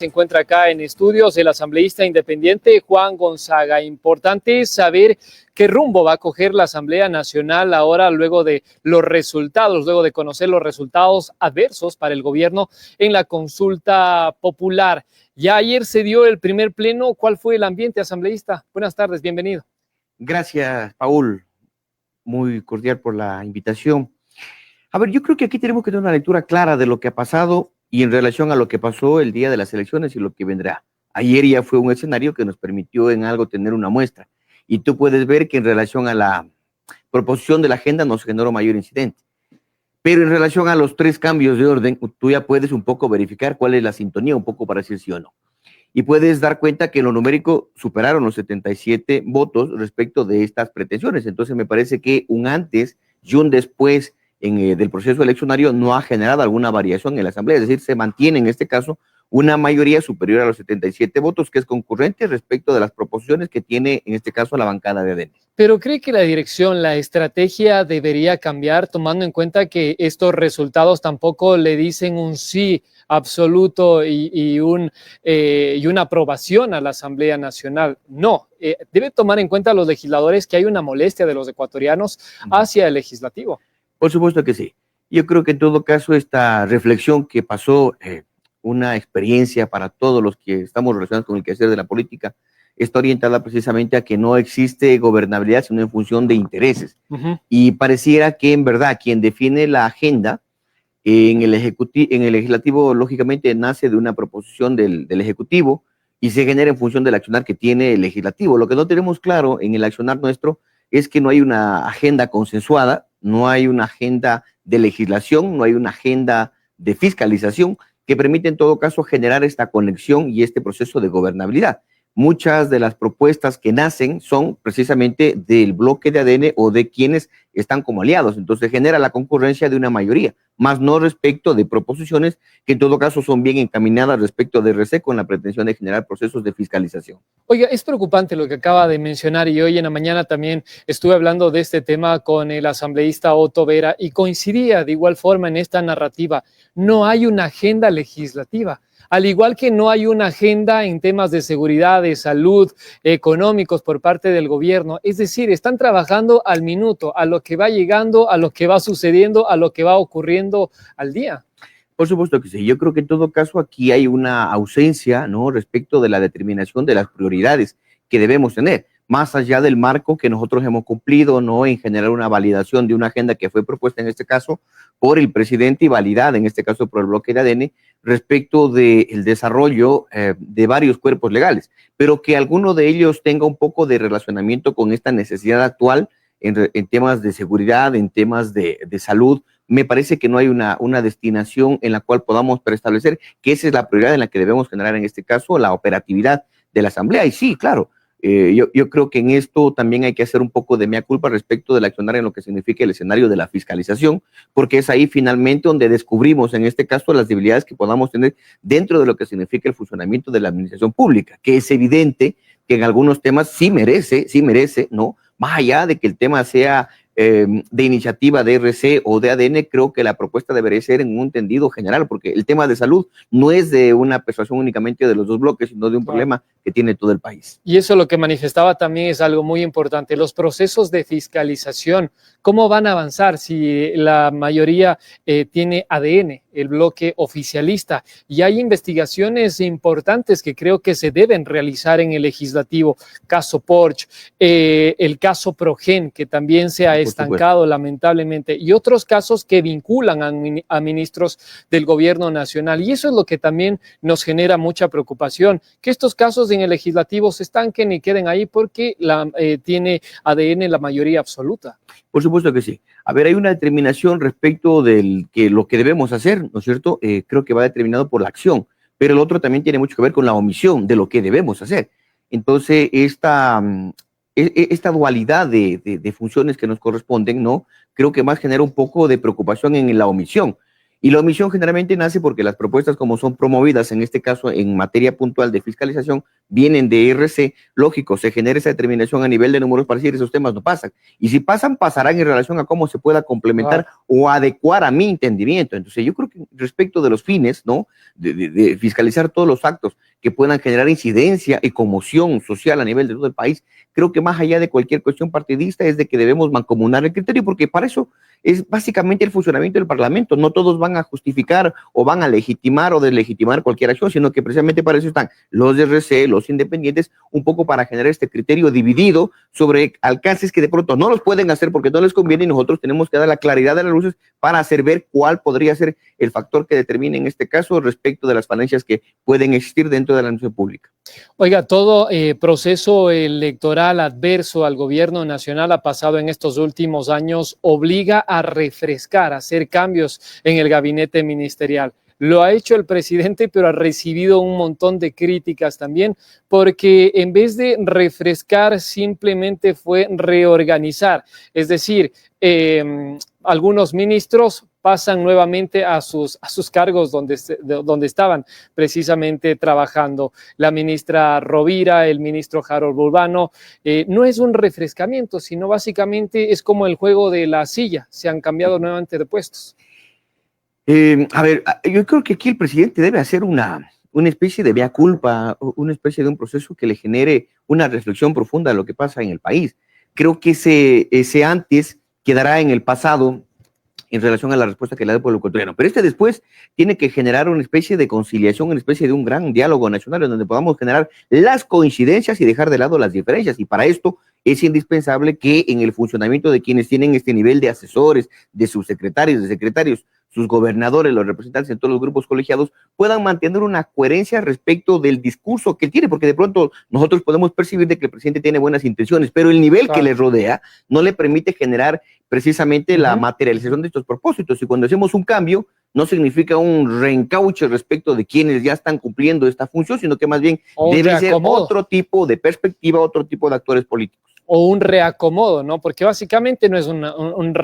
Se encuentra acá en estudios el asambleísta independiente Juan Gonzaga. Importante saber qué rumbo va a coger la Asamblea Nacional ahora luego de los resultados, luego de conocer los resultados adversos para el gobierno en la consulta popular. Ya ayer se dio el primer pleno. ¿Cuál fue el ambiente, asambleísta? Buenas tardes, bienvenido. Gracias, Paul. Muy cordial por la invitación. A ver, yo creo que aquí tenemos que tener una lectura clara de lo que ha pasado y en relación a lo que pasó el día de las elecciones y lo que vendrá. Ayer ya fue un escenario que nos permitió en algo tener una muestra. Y tú puedes ver que en relación a la proposición de la agenda nos generó mayor incidente. Pero en relación a los tres cambios de orden, tú ya puedes un poco verificar cuál es la sintonía, un poco para decir sí o no. Y puedes dar cuenta que en lo numérico superaron los 77 votos respecto de estas pretensiones. Entonces me parece que un antes y un después del proceso eleccionario no ha generado alguna variación en la Asamblea, es decir, se mantiene en este caso una mayoría superior a los 77 votos, que es concurrente respecto de las proposiciones que tiene en este caso la bancada de ADN. ¿Pero cree que la dirección, la estrategia debería cambiar, tomando en cuenta que estos resultados tampoco le dicen un sí absoluto y una aprobación a la Asamblea Nacional? No, debe tomar en cuenta a los legisladores que hay una molestia de los ecuatorianos hacia el legislativo. Por supuesto que sí. Yo creo que en todo caso esta reflexión que pasó, una experiencia para todos los que estamos relacionados con el quehacer de la política, está orientada precisamente a que no existe gobernabilidad sino en función de intereses. Y pareciera que en verdad quien define la agenda en el legislativo, lógicamente nace de una proposición del ejecutivo y se genera en función del accionar que tiene el legislativo. Lo que no tenemos claro en el accionar nuestro es que no hay una agenda consensuada, no hay una agenda de legislación, no hay una agenda de fiscalización que permite en todo caso generar esta conexión y este proceso de gobernabilidad. Muchas de las propuestas que nacen son precisamente del bloque de ADN o de quienes están como aliados. Entonces genera la concurrencia de una mayoría, más no respecto de proposiciones que en todo caso son bien encaminadas respecto de RC con la pretensión de generar procesos de fiscalización. Oiga, es preocupante lo que acaba de mencionar y hoy en la mañana también estuve hablando de este tema con el asambleísta Otto Vera y coincidía de igual forma en esta narrativa. No hay una agenda legislativa. Al igual que no hay una agenda en temas de seguridad, de salud, económicos por parte del gobierno. Es decir, están trabajando al minuto, a lo que va llegando, a lo que va sucediendo, a lo que va ocurriendo al día. Por supuesto que sí. Yo creo que en todo caso aquí hay una ausencia, ¿no?, respecto de la determinación de las prioridades que debemos tener, más allá del marco que nosotros hemos cumplido, ¿no?, en generar una validación de una agenda que fue propuesta en este caso por el presidente y validada en este caso por el bloque de ADN respecto del desarrollo de varios cuerpos legales, pero que alguno de ellos tenga un poco de relacionamiento con esta necesidad actual en temas de seguridad, en temas de salud. Me parece que no hay una destinación en la cual podamos preestablecer que esa es la prioridad en la que debemos generar en este caso la operatividad de la Asamblea. Y sí, claro, yo creo que en esto también hay que hacer un poco de mea culpa respecto del accionar en lo que significa el escenario de la fiscalización, porque es ahí finalmente donde descubrimos en este caso las debilidades que podamos tener dentro de lo que significa el funcionamiento de la administración pública, que es evidente que en algunos temas sí merece, ¿no? Más allá de que el tema sea de iniciativa de RC o de ADN, creo que la propuesta debería ser en un entendido general, porque el tema de salud no es de una persuasión únicamente de los dos bloques, sino de un problema que tiene todo el país. Y eso lo que manifestaba también es algo muy importante, los procesos de fiscalización, ¿cómo van a avanzar si la mayoría tiene ADN, el bloque oficialista? Y hay investigaciones importantes que creo que se deben realizar en el legislativo, caso Porsche, el caso Progen, que también se ha estancado lamentablemente, y otros casos que vinculan a ministros del gobierno nacional. Y eso es lo que también nos genera mucha preocupación, que estos casos en el legislativo se estanquen y queden ahí porque tiene ADN la mayoría absoluta. Por supuesto que sí. A ver, hay una determinación respecto de lo que debemos hacer, ¿no es cierto? Creo que va determinado por la acción, pero el otro también tiene mucho que ver con la omisión de lo que debemos hacer. Entonces, esta dualidad de funciones que nos corresponden, ¿no?, creo que más genera un poco de preocupación en la omisión. Y la omisión generalmente nace porque las propuestas, como son promovidas, en este caso en materia puntual de fiscalización, vienen de IRC, lógico, se genera esa determinación a nivel de números para decir esos temas no pasan. Y si pasan, pasarán en relación a cómo se pueda complementar o adecuar a mi entendimiento. Entonces yo creo que respecto de los fines, ¿no? De fiscalizar todos los actos que puedan generar incidencia y conmoción social a nivel de todo el país, creo que más allá de cualquier cuestión partidista es de que debemos mancomunar el criterio, porque para eso es básicamente el funcionamiento del Parlamento. No todos van a justificar o van a legitimar o deslegitimar cualquier acción, sino que precisamente para eso están los de RC, los independientes, un poco para generar este criterio dividido sobre alcances que de pronto no los pueden hacer porque no les conviene, y nosotros tenemos que dar la claridad de las luces para hacer ver cuál podría ser el factor que determine en este caso respecto de las falencias que pueden existir dentro de la administración pública. Oiga, todo proceso electoral adverso al gobierno nacional ha pasado en estos últimos años, obliga a refrescar, a hacer cambios en el gabinete ministerial. Lo ha hecho el presidente, pero ha recibido un montón de críticas también, porque en vez de refrescar, simplemente fue reorganizar. Es decir, algunos ministros pasan nuevamente a sus cargos donde estaban precisamente trabajando. La ministra Rovira, el ministro Harold Urbano, no es un refrescamiento, sino básicamente es como el juego de la silla, se han cambiado nuevamente de puestos. A ver, yo creo que aquí el presidente debe hacer una especie de mea culpa, una especie de un proceso que le genere una reflexión profunda de lo que pasa en el país. Creo que ese antes quedará en el pasado en relación a la respuesta que le da el pueblo ecuatoriano. Pero después tiene que generar una especie de conciliación, una especie de un gran diálogo nacional en donde podamos generar las coincidencias y dejar de lado las diferencias. Y para esto es indispensable que en el funcionamiento de quienes tienen este nivel de asesores, de subsecretarios, de secretarios, sus gobernadores, los representantes en todos los grupos colegiados, puedan mantener una coherencia respecto del discurso que tiene, porque de pronto nosotros podemos percibir de que el presidente tiene buenas intenciones, pero el nivel que le rodea no le permite generar precisamente la materialización de estos propósitos. Y cuando hacemos un cambio, no significa un reencauche respecto de quienes ya están cumpliendo esta función, sino que más bien debe ser otro tipo de perspectiva, otro tipo de actores políticos. O un reacomodo, ¿no? Porque básicamente no es un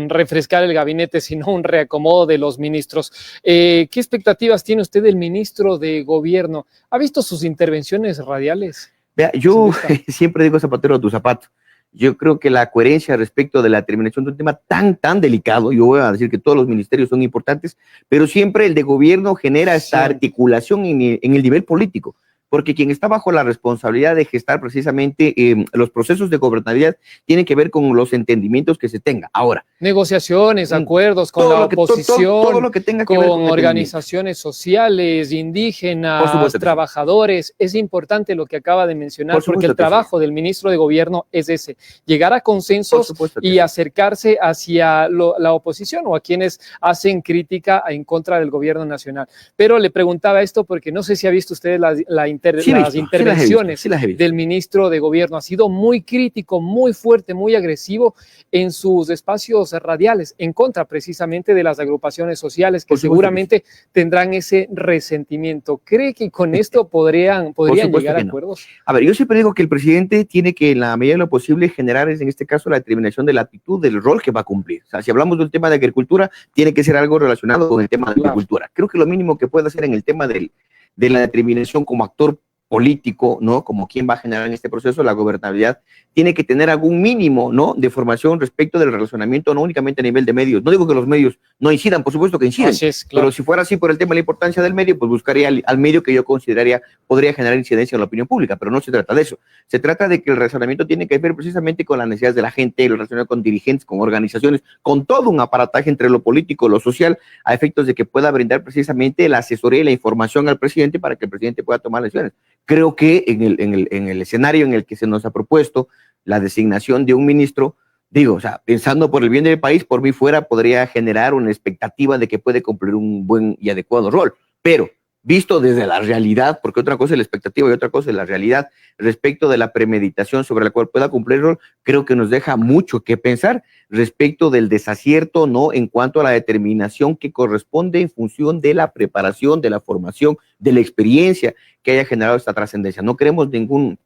refrescar el gabinete, sino un reacomodo de los ministros. ¿Qué expectativas tiene usted del ministro de Gobierno? ¿Ha visto sus intervenciones radiales? Vea, yo siempre digo zapatero a tu zapato. Yo creo que la coherencia respecto de la terminación de un tema tan delicado, yo voy a decir que todos los ministerios son importantes, pero siempre el de gobierno genera esta articulación en el nivel político, porque quien está bajo la responsabilidad de gestar precisamente los procesos de gobernabilidad tiene que ver con los entendimientos que se tenga. Ahora, negociaciones, acuerdos con la oposición, todo lo que tenga que ver con organizaciones sociales, indígenas, trabajadores. Es importante lo que acaba de mencionar, porque el trabajo del ministro de Gobierno es ese, llegar a consensos y acercarse hacia la oposición o a quienes hacen crítica en contra del gobierno nacional. Pero le preguntaba esto porque no sé si ha visto usted las intervenciones del ministro de Gobierno. Ha sido muy crítico, muy fuerte, muy agresivo en sus espacios radiales, en contra precisamente de las agrupaciones sociales que seguramente tendrán ese resentimiento. ¿Cree que con esto podrían llegar a acuerdos? A ver, yo siempre digo que el presidente tiene que, en la medida de lo posible, generar, en este caso, la determinación de la actitud, del rol que va a cumplir. O sea, si hablamos del tema de agricultura, tiene que ser algo relacionado con el tema de agricultura. Creo que lo mínimo que puede hacer en el tema de la determinación como actor político, ¿no? Como quien va a generar en este proceso la gobernabilidad, tiene que tener algún mínimo, ¿no? De formación respecto del relacionamiento, no únicamente a nivel de medios. No digo que los medios no incidan, por supuesto que inciden, pero si fuera así por el tema de la importancia del medio, pues buscaría al medio que yo consideraría podría generar incidencia en la opinión pública, pero no se trata de eso. Se trata de que el relacionamiento tiene que ver precisamente con las necesidades de la gente, el relacionamiento con dirigentes, con organizaciones, con todo un aparataje entre lo político y lo social, a efectos de que pueda brindar precisamente la asesoría y la información al presidente para que el presidente pueda tomar decisiones. Creo que en el escenario en el que se nos ha propuesto la designación de un ministro, digo, o sea, pensando por el bien del país, por mí fuera, podría generar una expectativa de que puede cumplir un buen y adecuado rol, pero visto desde la realidad, porque otra cosa es la expectativa y otra cosa es la realidad, respecto de la premeditación sobre la cual pueda cumplir el rol, creo que nos deja mucho que pensar respecto del desacierto, ¿no? En cuanto a la determinación que corresponde en función de la preparación, de la formación, de la experiencia que haya generado esta trascendencia. No queremos ningún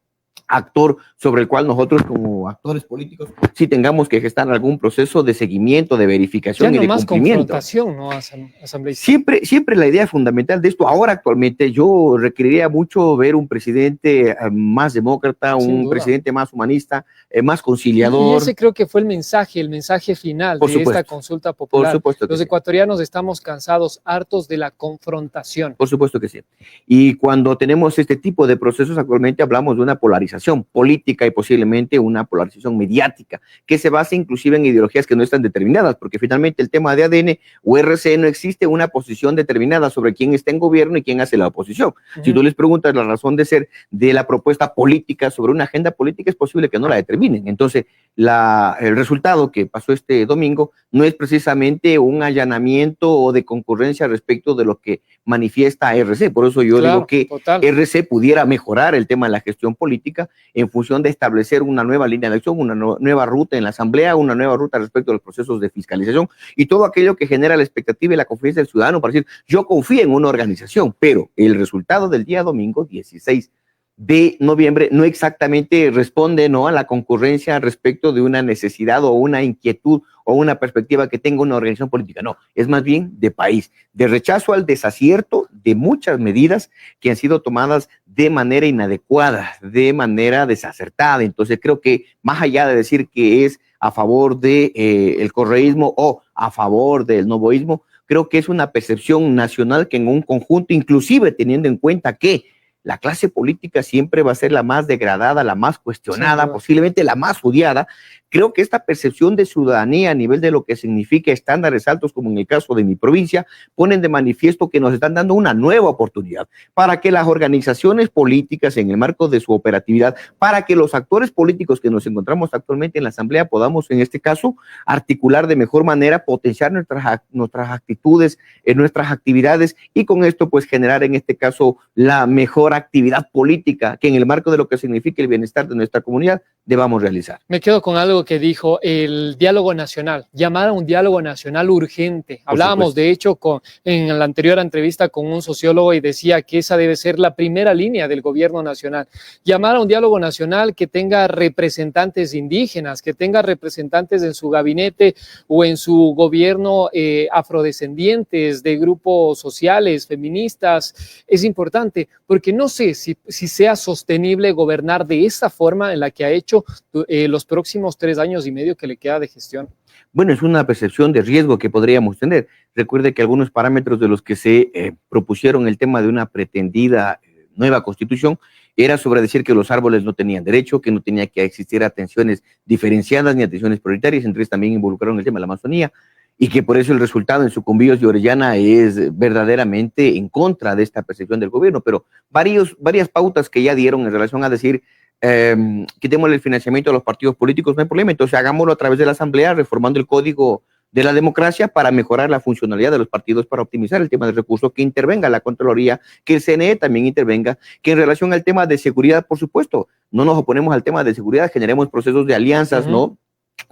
actor sobre el cual nosotros como actores políticos sí tengamos que gestar algún proceso de seguimiento, de verificación ya y de no más cumplimiento. confrontación, ¿no, asambleísta? Siempre la idea fundamental de esto, ahora actualmente yo requeriría mucho ver un presidente más demócrata, Sin un duda. presidente más humanista, más Y conciliador. ese creo que fue el mensaje final Por de esta supuesto, consulta por popular. supuesto que Los sí. ecuatorianos estamos cansados, hartos de la confrontación. Por supuesto que sí. Y cuando tenemos este tipo de procesos, actualmente hablamos de una polarización política y posiblemente una polarización mediática, que se basa inclusive en ideologías que no están determinadas, porque finalmente el tema de ADN o RC no existe una posición determinada sobre quién está en gobierno y quién hace la oposición. Si tú les preguntas la razón de ser de la propuesta política sobre una agenda política, es posible que no la determinen. Entonces, el resultado que pasó este domingo no es precisamente un allanamiento o de concurrencia respecto de lo que manifiesta RC. Por eso yo digo que total. RC pudiera mejorar el tema de la gestión política en función de establecer una nueva línea de acción, una nueva ruta en la Asamblea, una nueva ruta respecto a los procesos de fiscalización y todo aquello que genera la expectativa y la confianza del ciudadano para decir, yo confío en una organización, pero el resultado del día domingo 16 de noviembre no exactamente responde, ¿no?, a la concurrencia respecto de una necesidad o una inquietud o una perspectiva que tenga una organización política. No, es más bien de país, de rechazo al desacierto de muchas medidas que han sido tomadas de manera inadecuada, de manera desacertada. Entonces creo que más allá de decir que es a favor de el correísmo o a favor del novoísmo, creo que es una percepción nacional que en un conjunto, inclusive teniendo en cuenta que la clase política siempre va a ser la más degradada, la más cuestionada, posiblemente la más odiada. Creo que esta percepción de ciudadanía a nivel de lo que significa estándares altos, como en el caso de mi provincia, ponen de manifiesto que nos están dando una nueva oportunidad para que las organizaciones políticas en el marco de su operatividad, para que los actores políticos que nos encontramos actualmente en la Asamblea podamos, en este caso, articular de mejor manera, potenciar nuestras actitudes, nuestras actividades y con esto pues generar en este caso la mejor actividad política que en el marco de lo que significa el bienestar de nuestra comunidad debamos realizar. Me quedo con algo que dijo, el diálogo nacional, llamar a un diálogo nacional urgente. Hablábamos de hecho en la anterior entrevista con un sociólogo y decía que esa debe ser la primera línea del gobierno nacional. Llamar a un diálogo nacional que tenga representantes indígenas, que tenga representantes en su gabinete o en su gobierno afrodescendientes, de grupos sociales, feministas. Es importante porque no sé si sea sostenible gobernar de esa forma en la que ha hecho los próximos 3 años y medio que le queda de gestión. Bueno, es una percepción de riesgo que podríamos tener. Recuerde que algunos parámetros de los que se propusieron el tema de una pretendida nueva constitución era sobre decir que los árboles no tenían derecho, que no tenía que existir atenciones diferenciadas ni atenciones prioritarias, entre ellos también involucraron el tema de la Amazonía, y que por eso el resultado en Sucumbíos y Orellana es verdaderamente en contra de esta percepción del gobierno, pero varias pautas que ya dieron en relación a decir quitémosle el financiamiento a los partidos políticos, no hay problema, entonces hagámoslo a través de la Asamblea, reformando el Código de la Democracia para mejorar la funcionalidad de los partidos, para optimizar el tema del recurso, que intervenga la Contraloría, que el CNE también intervenga, que en relación al tema de seguridad, por supuesto, no nos oponemos al tema de seguridad, generemos procesos de alianzas, ¿no?,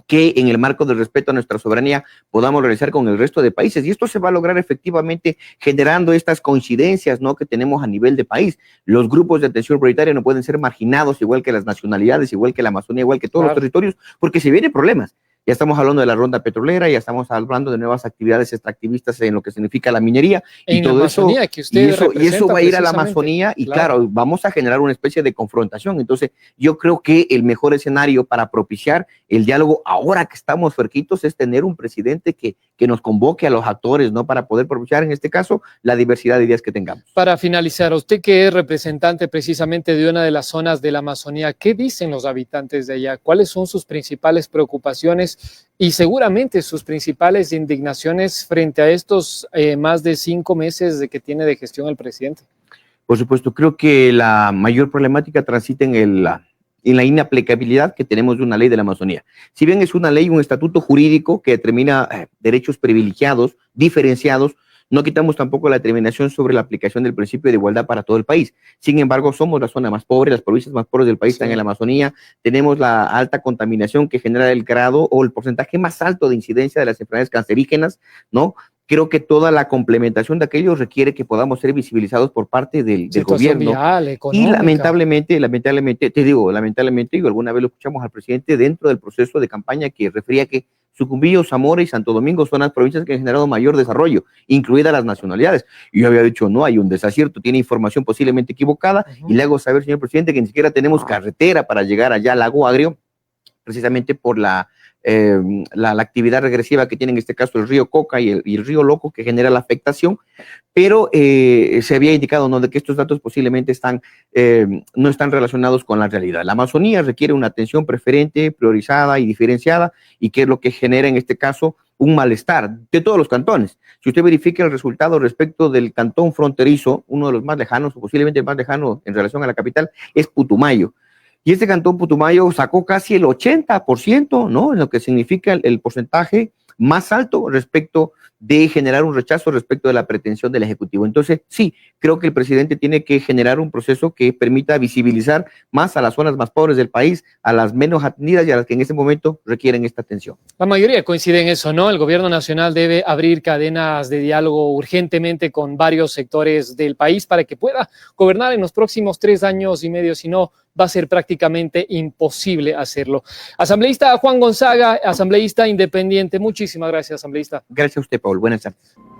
que en el marco del respeto a nuestra soberanía podamos realizar con el resto de países. Y esto se va a lograr efectivamente generando estas coincidencias, ¿no?, que tenemos a nivel de país. Los grupos de atención prioritaria no pueden ser marginados, igual que las nacionalidades, igual que la Amazonía, igual que todos los territorios, porque se vienen problemas. Ya estamos hablando de la ronda petrolera, ya estamos hablando de nuevas actividades extractivistas en lo que significa la minería y todo eso. Que usted y eso va a ir a la Amazonía y claro, vamos a generar una especie de confrontación. Entonces, yo creo que el mejor escenario para propiciar el diálogo ahora que estamos cerquitos es tener un presidente que nos convoque a los actores, ¿no?, para poder propiciar en este caso la diversidad de ideas que tengamos. Para finalizar, usted que es representante precisamente de una de las zonas de la Amazonía, ¿qué dicen los habitantes de allá? ¿Cuáles son sus principales preocupaciones y seguramente sus principales indignaciones frente a estos más de 5 meses de que tiene de gestión el presidente? Por supuesto, creo que la mayor problemática transita en la inaplicabilidad que tenemos de una ley de la Amazonía. Si bien es una ley, un estatuto jurídico que determina derechos privilegiados, diferenciados, no quitamos tampoco la determinación sobre la aplicación del principio de igualdad para todo el país. Sin embargo, somos la zona más pobre, las provincias más pobres del país están en la Amazonía, tenemos la alta contaminación que genera el grado o el porcentaje más alto de incidencia de las enfermedades cancerígenas, ¿no?, creo que toda la complementación de aquello requiere que podamos ser visibilizados por parte del gobierno. Vial, y lamentablemente, lamentablemente, y alguna vez lo escuchamos al presidente dentro del proceso de campaña que refería que Sucumbíos, Zamora y Santo Domingo son las provincias que han generado mayor desarrollo, incluidas las nacionalidades. Y yo había dicho, no, hay un desacierto, tiene información posiblemente equivocada, y le hago saber, señor presidente, que ni siquiera tenemos carretera para llegar allá al Lago Agrio, precisamente por la actividad regresiva que tiene en este caso el río Coca y el río Loco, que genera la afectación, pero se había indicado, ¿no?, de que estos datos posiblemente no están relacionados con la realidad. La Amazonía requiere una atención preferente, priorizada y diferenciada, y que es lo que genera en este caso un malestar de todos los cantones. Si usted verifica el resultado respecto del cantón fronterizo, uno de los más lejanos, o posiblemente el más lejano en relación a la capital, es Putumayo. Y este cantón Putumayo sacó casi el 80%, ¿no? En lo que significa el porcentaje más alto respecto de generar un rechazo respecto de la pretensión del Ejecutivo. Entonces, sí, creo que el presidente tiene que generar un proceso que permita visibilizar más a las zonas más pobres del país, a las menos atendidas y a las que en este momento requieren esta atención. La mayoría coincide en eso, ¿no? El gobierno nacional debe abrir cadenas de diálogo urgentemente con varios sectores del país para que pueda gobernar en los próximos 3 años y medio, si no, va a ser prácticamente imposible hacerlo. Asambleísta Juan Gonzaga, asambleísta independiente, muchísimas gracias, asambleísta. Gracias a usted, Paul. Buenas tardes.